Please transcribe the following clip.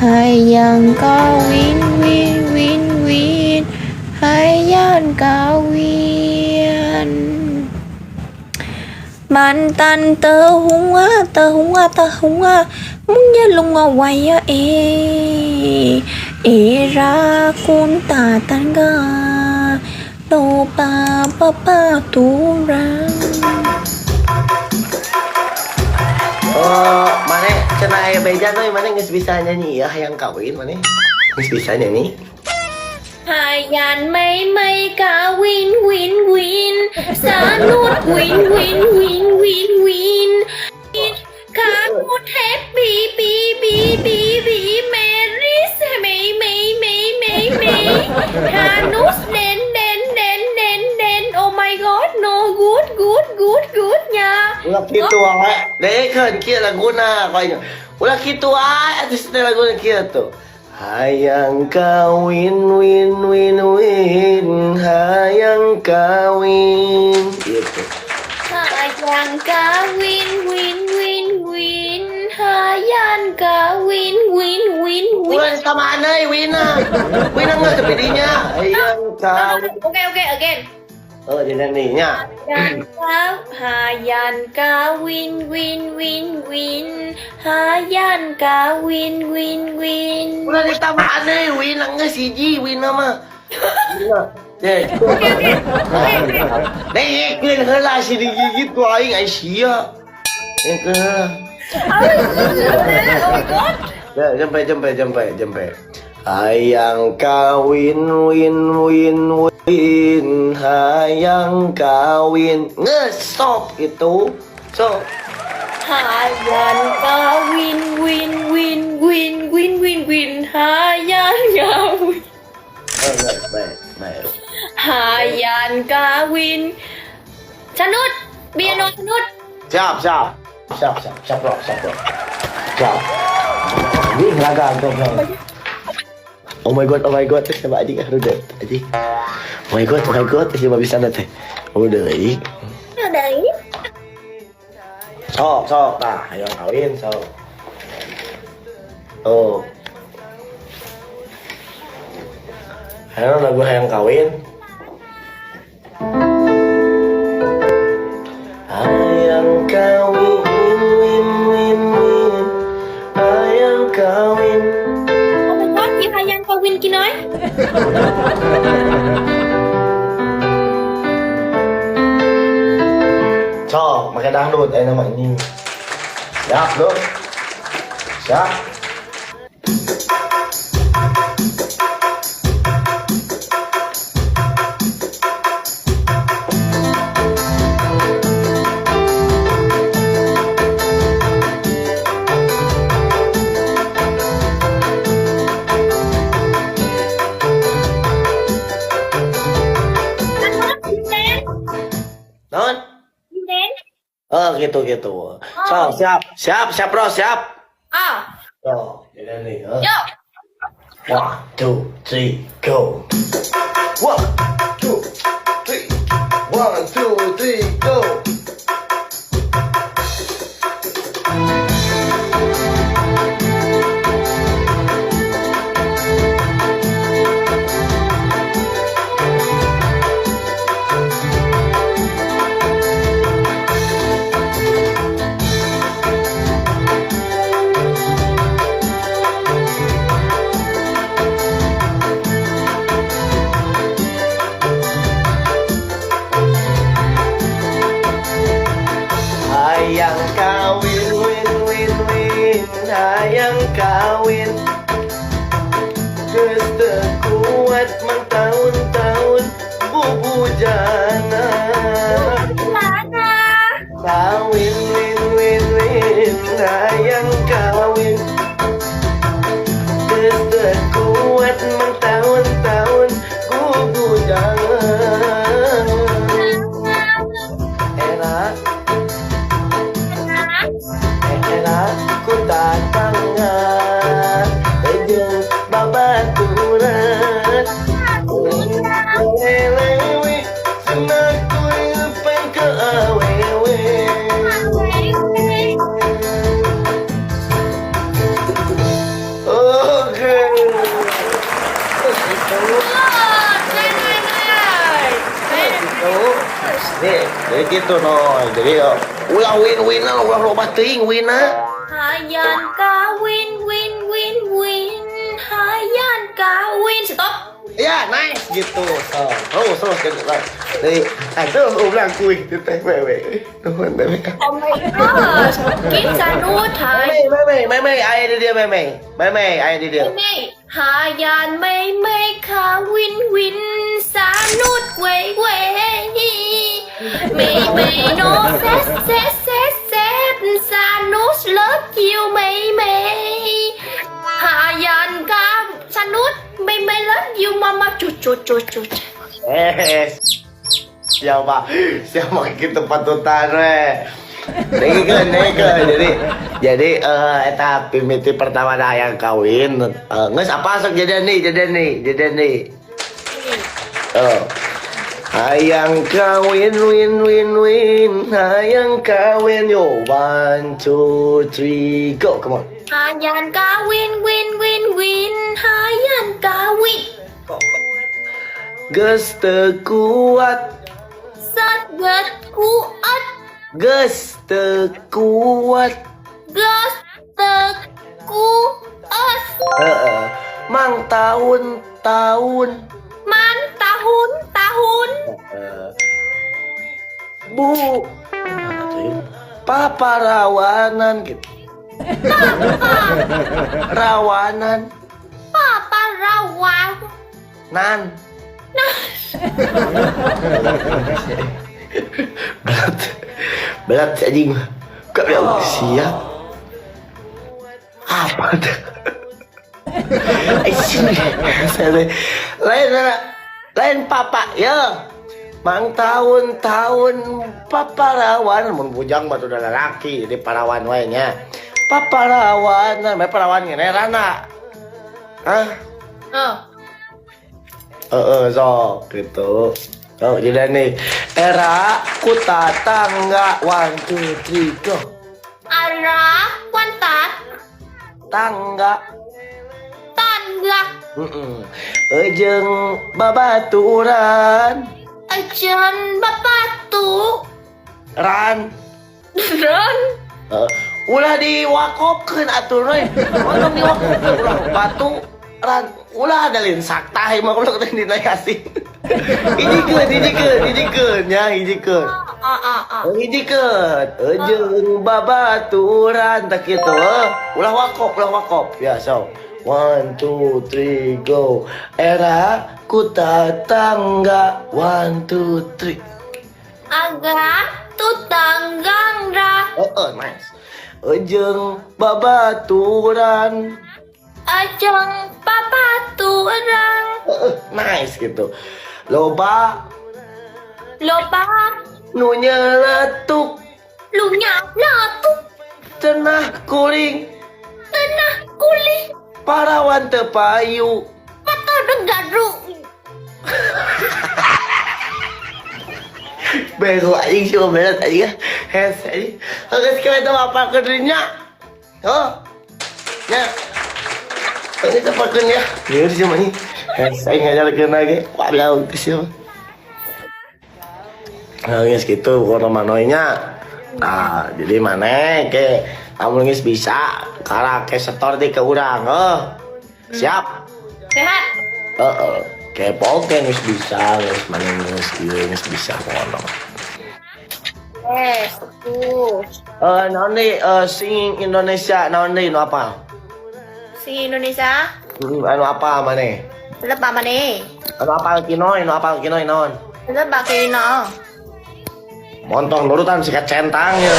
Hayang kawin win win win Hayang kawin Mantan tehunga tehunga tehunga Mungyalung awaya Era kunta tangga Lupa papa turang Oh, mana cina ayah beja tuh mana nggak bisa nyanyi ya yang kawin mana nggak bisa nyanyi. Hayan mây mây kawin win win Sanut win win win win win Kanut happy bi bi bi bi Merry may may may may may Kanut den den den den den Oh my god no good good good good nha. Ulah gitu aja. Deh kan kia lagu na kayaknya. Ulah gitu aja artis lagu kia tuh. Hayang kawin win win win hayang kawin gitu. Hayang kawin win win win Hayang kawin win win win Ulah sama aneh wina. Wina nggak sepidinya. Hayang kawin. Okay, again. Oh, dinaninya. Hayan kawin win win win Hayan kawin win win Ulah ditambah aneh wina nggak siji wina mah. Wina. Deh. Deh, kalian heula si digigit ku aing ai sia. Kalian heula. Ya, jempe. Hayang kawin win win win hayang kawin nge-stop itu. So, Hayan kawin win win win win win win Hayan kawin baik. Hayan kawin Sanut Piano Sanut Siap. Bro. Siap. Ini laga bro. Oh my god, coba adik udah. Adik. Oh my god, coba bisa nanti. Udah adik. Ada ini Sok, nah, ayo kawin, sok. Oh. Ayo lagu hayang kawin. Hayang kawin, win, win, win. Hayang kawin. Oh my god, yung Hayan kawin kinoy Sok, pakai dangdut, nama ini. Siap, bro. Siap. Non? Then Oh, gitu. So, siap, bro, siap. Ah So, jadi nih. Yo 1, 2, 3, go. 1, 2, 3. 1, 2, 3, go. Hayang kawin, win, win, win. Hayang kawin. Geus teu kuat mang tahun-tahun bubujana. Kawin, win, win, win. Hayang kawin. Geus teu kuat mang tahun-tahun bubujana. Enak ku datang Jadi gitu no. Jadi ulah win ulah loba teuing win na. Hayan kawin win. Hayan kawin. Stop. Ya, nice gitu. Terus gitu lah. Jadi, terus ulang kuy. Wewe. Nuhun wewe. Oh my gosh. Kita nutai. Mei, ai dia Mei. Mei, ai dia. Mei. Hayan mei kawin win. Sanut wei. Mei no set. Sanus love you mei. Hayan ka sanut mei love you mama cucu. Siapa gitu patutan we. Jadi eta pimiti pertama dah yang kawin. Geus apa sok jadi nih. Hayang kawin win. Hayang kawin yo 1 2 3 go come on. Hayan kawin win. Hayan kawin. Geus teu kuat. Satget kuat. Geus teu kuat. Gas kuat. Mang tahun. Man tahun. Bu. Papa rawanan gitu. Rawanan. Papa rawan. Nan. Berat anjing. Gak bilang siap. Apa tuh? Lain papa ya. Mang tahun papa rawan mun bujang batu da laki di parawan we nya. Papa rawan, me parawan ngene rana. Hah? So gitu. Oh, jadi nih era ku tatangga 1 2 3 go. Arah kuantat. Tangga. Ejeng babaturan. Ajan bapatu. Ran. Ron. Ulah diwakopkeun atuh we. Untuk diwakopkeun ulah batu ran. Ulah ada linsak tah mah ulah teh dina yasin. Hijikeun nya hijikeun. Hijikeun. Ejeng babaturan tak kitu. Ulah wakop. Ya so. 1 2 3 go. Era ku tatangga 1 2 3. Agak tutanggang ra. Nice. Ejeng babaturan. Ajang papaturan. Nice gitu. Loba nu nyeletuk. Lunya latuk. Cenah kuring. Tenah kulit. Parawan teu payu. Mata degaru. Bego aing sih berat aing. Hes aing. Geus kira teh apa kedirinya. Nya. Ini tepakeun ya. Ieu sih mah nih. Hes aing ngajarkeun lagi. Walau teh sih. Geus kitu kono manoinya. Nah, jadi mana ke kamu geus bisa karake setor di ke urang. Siap. Sehat. Kepo ke geus bisa, geus mana geus bisa kono. Tuh. Naon deui singing Indonesia naon deui nu apa? Si Indonesia. Anu apa maneh? Lepa mana? Anu apa kinoi, naon? Lepa kena. Montong nurutan sikat centang ya.